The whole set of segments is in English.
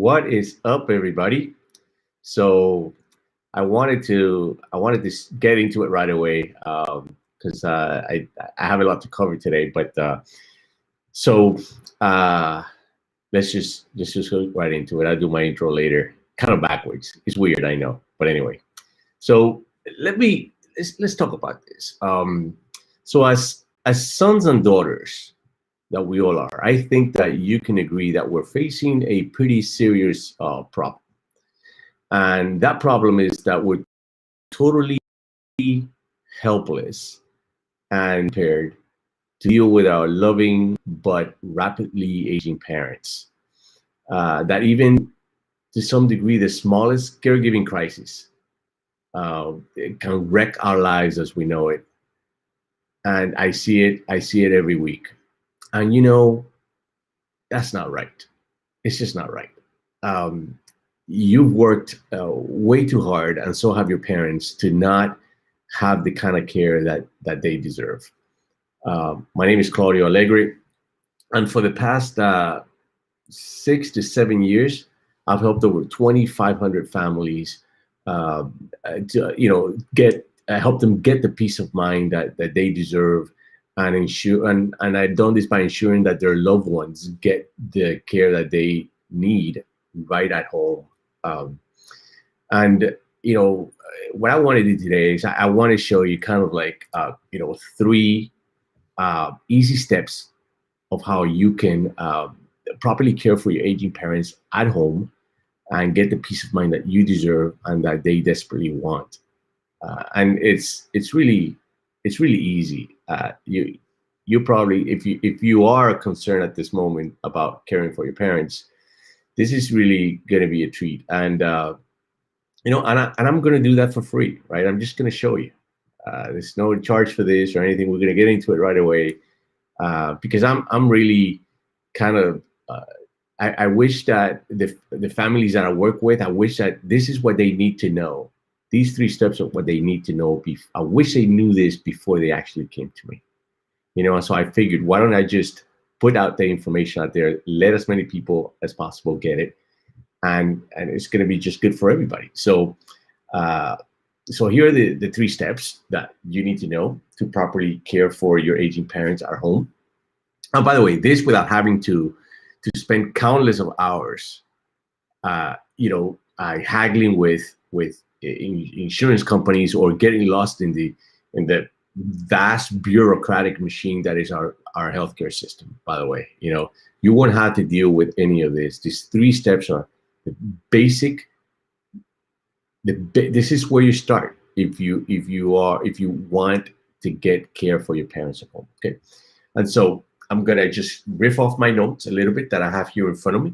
What is up, everybody? So I wanted to get into it right away because I have a lot to cover today. But so uh, let's just go right into it. I'll do my intro later, kind of backwards. It's weird, I know, but anyway. So let's talk about this. So as sons and daughters that we all are, I think that you can agree that we're facing a pretty serious problem. And that problem is that we're totally helpless and prepared to deal with our loving but rapidly aging parents. That even to some degree, the smallest caregiving crisis it can wreck our lives as we know it. And I see it every week. And that's not right. It's just not right. Um, you've worked way too hard, and so have your parents, to not have the kind of care that they deserve. My name is Claudio Allegri, and for the past 6 to 7 years, I've helped over 2,500 families to get help them get the peace of mind that they deserve, and ensure and I've done this by ensuring that their loved ones get the care that they need right at home. Um, and what I want to do today is I want to show you kind of like three easy steps of how you can properly care for your aging parents at home and get the peace of mind that you deserve and that they desperately want. And it's really easy. You probably, if you are concerned at this moment about caring for your parents, this is really going to be a treat. And I'm going to do that for free, right? I'm just going to show you. There's no charge for this or anything. We're going to get into it right away because I'm really kind of. I wish that the families that I work with, I wish that this is what they need to know. These three steps are what they need to know. I wish they knew this before they actually came to me. So I figured, why don't I just put out the information out there, let as many people as possible get it, and it's going to be just good for everybody. So here are the three steps that you need to know to properly care for your aging parents at home. And by the way, this without having to spend countless of hours, haggling with insurance companies or getting lost in the vast bureaucratic machine that is our healthcare system. By the way, you won't have to deal with any of this. These three steps are the basic. This is where you start if you want to get care for your parents at home. Okay, and so I'm gonna just riff off my notes a little bit that I have here in front of me,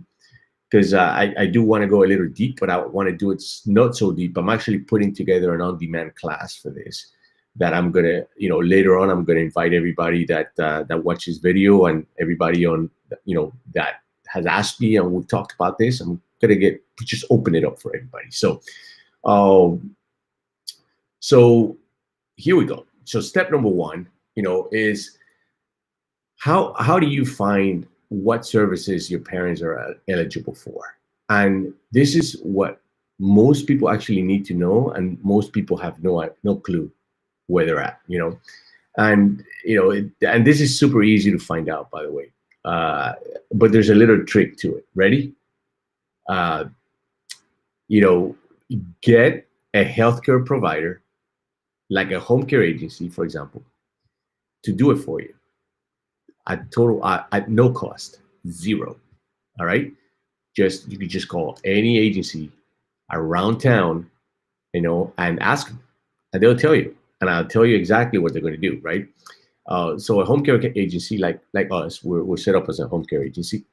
because I do want to go a little deep, but I want to do it not so deep. I'm actually putting together an on-demand class for this that I'm gonna, later on, I'm gonna invite everybody that watches video and everybody on, that has asked me and we've talked about this. I'm gonna just open it up for everybody. So here we go. So step number one, is how do you find what services your parents are eligible for? And this is what most people actually need to know, and most people have no clue where they're at. And and this is super easy to find out, by the way. But there's a little trick to it. Ready? Get a healthcare provider, like a home care agency, for example, to do it for you at no cost, zero. All right, you can just call any agency around town, and ask them, and they'll tell you, and I'll tell you exactly what they're going to do. Right. So a home care agency like us, we're set up as a home care agency.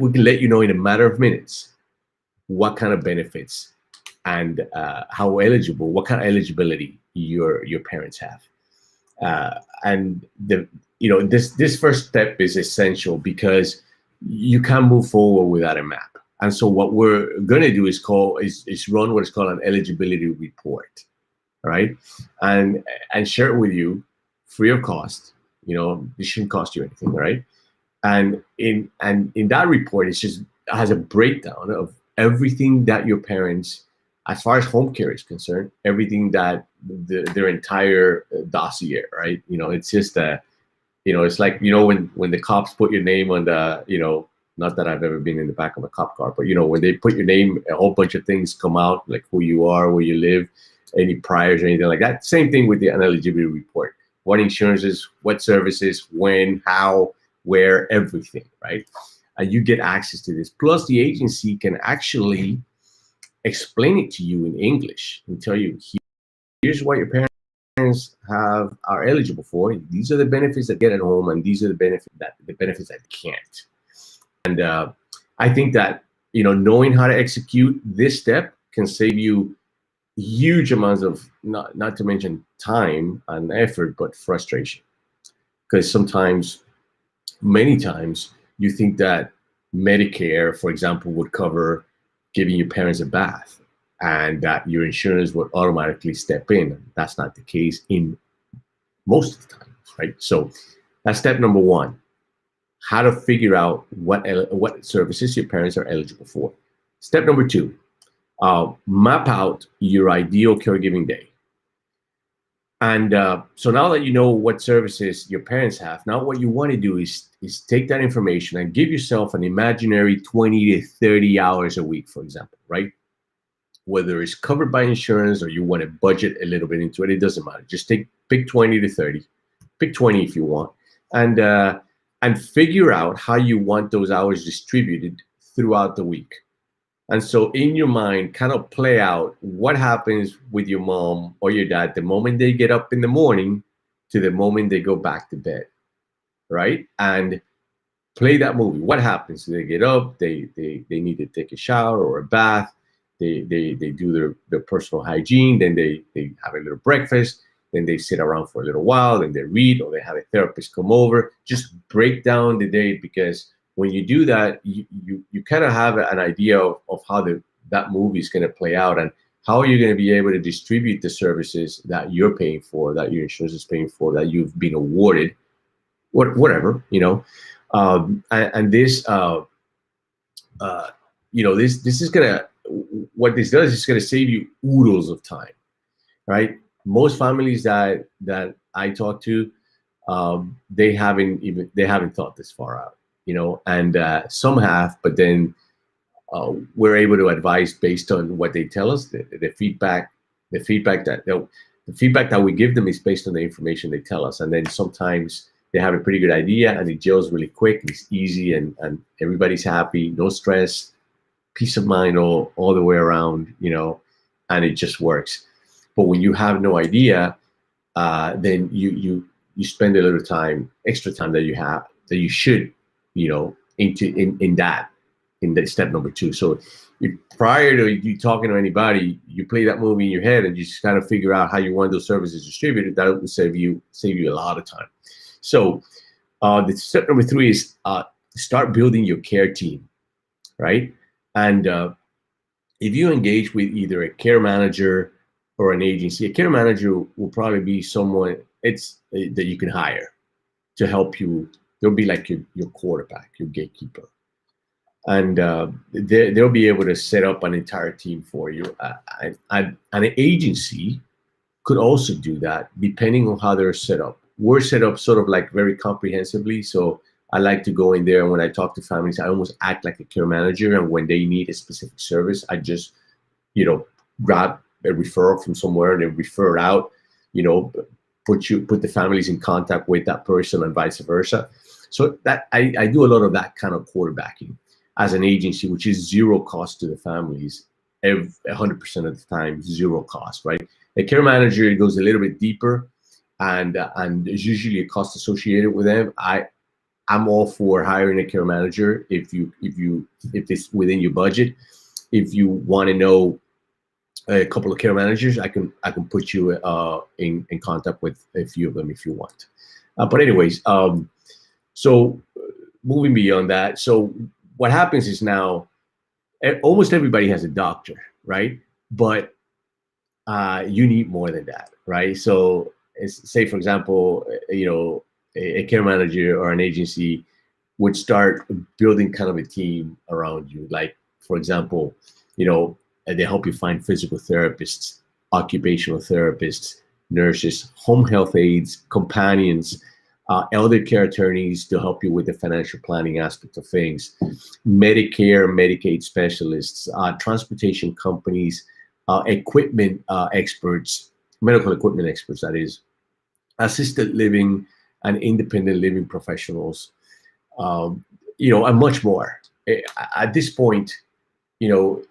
We can let you know in a matter of minutes what kind of benefits and what kind of eligibility your parents have. And this first step is essential because you can't move forward without a map. And so what we're going to do is run what is called an eligibility report. All right, and share it with you free of cost. It shouldn't cost you anything. All right, and in that report, it's just has a breakdown of everything that your parents, as far as home care is concerned, everything that their entire dossier, right? It's just a, it's like, when the cops put your name on the, not that I've ever been in the back of a cop car, but when they put your name, a whole bunch of things come out, like who you are, where you live, any priors or anything like that. Same thing with the ineligibility report. What insurances, what services, when, how, where, everything, right? You get access to this. Plus, the agency can actually explain it to you in English and tell you, here's what your parents are eligible for. These are the benefits that get at home, and these are the benefits that can't. And I think that knowing how to execute this step can save you huge amounts of, not to mention time and effort, but frustration. Because many times, you think that Medicare, for example, would cover giving your parents a bath, and that your insurance would automatically step in. That's not the case in most of the time, right? So that's step number one: how to figure out what services your parents are eligible for. Step number two: map out your ideal caregiving day. And so now that you know what services your parents have, now what you want to do is take that information and give yourself an imaginary 20 to 30 hours a week, for example, right? Whether it's covered by insurance or you want to budget a little bit into it, it doesn't matter. Just pick 20 to 30, pick 20 if you want, and figure out how you want those hours distributed throughout the week. And so in your mind, kind of play out what happens with your mom or your dad the moment they get up in the morning to the moment they go back to bed, right? And play that movie. What happens? They get up, they need to take a shower or a bath, they do their personal hygiene, then they have a little breakfast, then they sit around for a little while, then they read, or they have a therapist come over. Just break down the day, because when you do that, you kind of have an idea of how that movie is going to play out, and how you're going to be able to distribute the services that you're paying for, that your insurance is paying for, that you've been awarded, whatever, and this, this is going to, what this does is going to save you oodles of time, right? Most families that I talk to, they haven't thought this far out. And some have, but then we're able to advise based on what they tell us. The feedback that we give them is based on the information they tell us, and then sometimes they have a pretty good idea, and it gels really quick. It's easy, and everybody's happy, no stress, peace of mind all the way around, and it just works. But when you have no idea, then you spend a little extra time that you should, in that step number two. So prior to you talking to anybody, you play that movie in your head and you just kind of figure out how you want those services distributed. That will save you a lot of time. So the step number three is start building your care team, right? And if you engage with either a care manager or an agency, a care manager will probably be someone that you can hire to help you. They'll be like your quarterback, your gatekeeper. And they'll be able to set up an entire team for you. And an agency could also do that, depending on how they're set up. We're set up sort of like very comprehensively. So I like to go in there, and when I talk to families, I almost act like a care manager. And when they need a specific service, I just, grab a referral from somewhere and then refer it out, put the families in contact with that person and vice versa. So that I do a lot of that kind of quarterbacking as an agency, which is zero cost to the families, 100% of the time, zero cost, right? A care manager, it goes a little bit deeper, and there's usually a cost associated with them. I'm all for hiring a care manager if it's within your budget. If you want to know a couple of care managers, I can put you in contact with a few of them if you want. But anyways, so moving beyond that, so what happens is now almost everybody has a doctor, right? But you need more than that, right? So say, for example, a care manager or an agency would start building kind of a team around you. Like, for example, you know, they help you find physical therapists, occupational therapists, nurses, home health aides, companions, elder care attorneys to help you with the financial planning aspect of things, Medicare, Medicaid specialists, transportation companies, equipment experts, medical equipment experts, that is, assisted living and independent living professionals, you know, and much more. At this point, you know,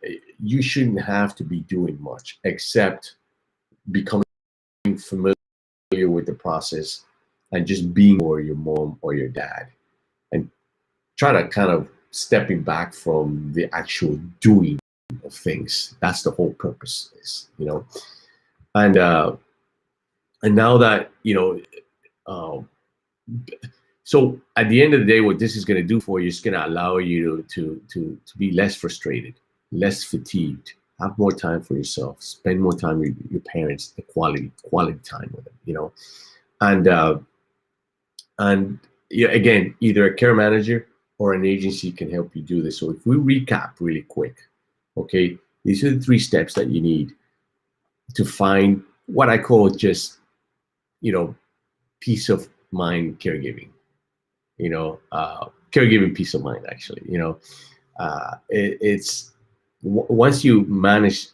you shouldn't have to be doing much except becoming familiar with the process and just being or your mom or your dad, and try to kind of stepping back from the actual doing of things. That's the whole purpose is, you know. And now that, you know, so at the end of the day, what this is going to do for you is going to allow you to be less frustrated, less fatigued, have more time for yourself, spend more time with your parents, the quality time with them, you know. And yeah, again, either a care manager or an agency can help you do this. So if we recap really quick, okay, these are the 3 steps that you need to find what I call just, you know, peace of mind caregiving. You know, caregiving peace of mind, actually. You know, it's once you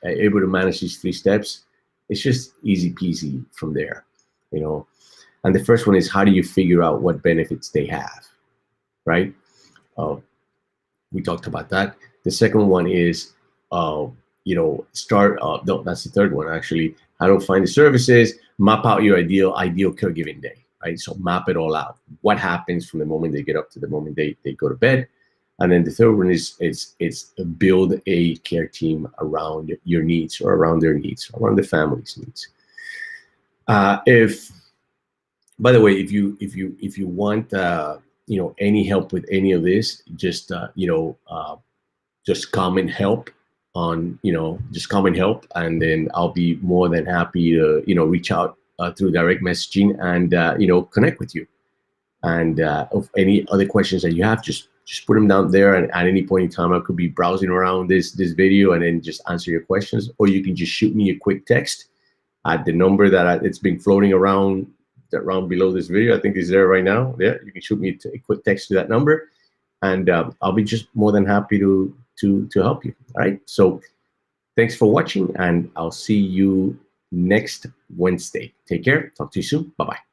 able to manage these 3 steps, it's just easy peasy from there. You know, and the first one is, how do you figure out what benefits they have, right? We talked about that. The second one is, you know, no, that's the third one, actually. How to find the services, map out your ideal caregiving day, right? So map it all out. What happens from the moment they get up to the moment they go to bed. And then the third one is build a care team around your needs, or around their needs, around the family's needs. By the way, if you want you know, any help with any of this, just you know, just comment help on, you know, just comment help, and then I'll be more than happy to, you know, reach out through direct messaging and you know, connect with you. And of any other questions that you have, just put them down there, and at any point in time I could be browsing around this video and then just answer your questions, or you can just shoot me a quick text at the number that it's been floating around below this video. I think is there right now. Yeah, you can shoot me a quick text to that number, and I'll be just more than happy to help you. All right, so thanks for watching, and I'll see you next Wednesday. Take care. Talk to you soon. Bye-bye.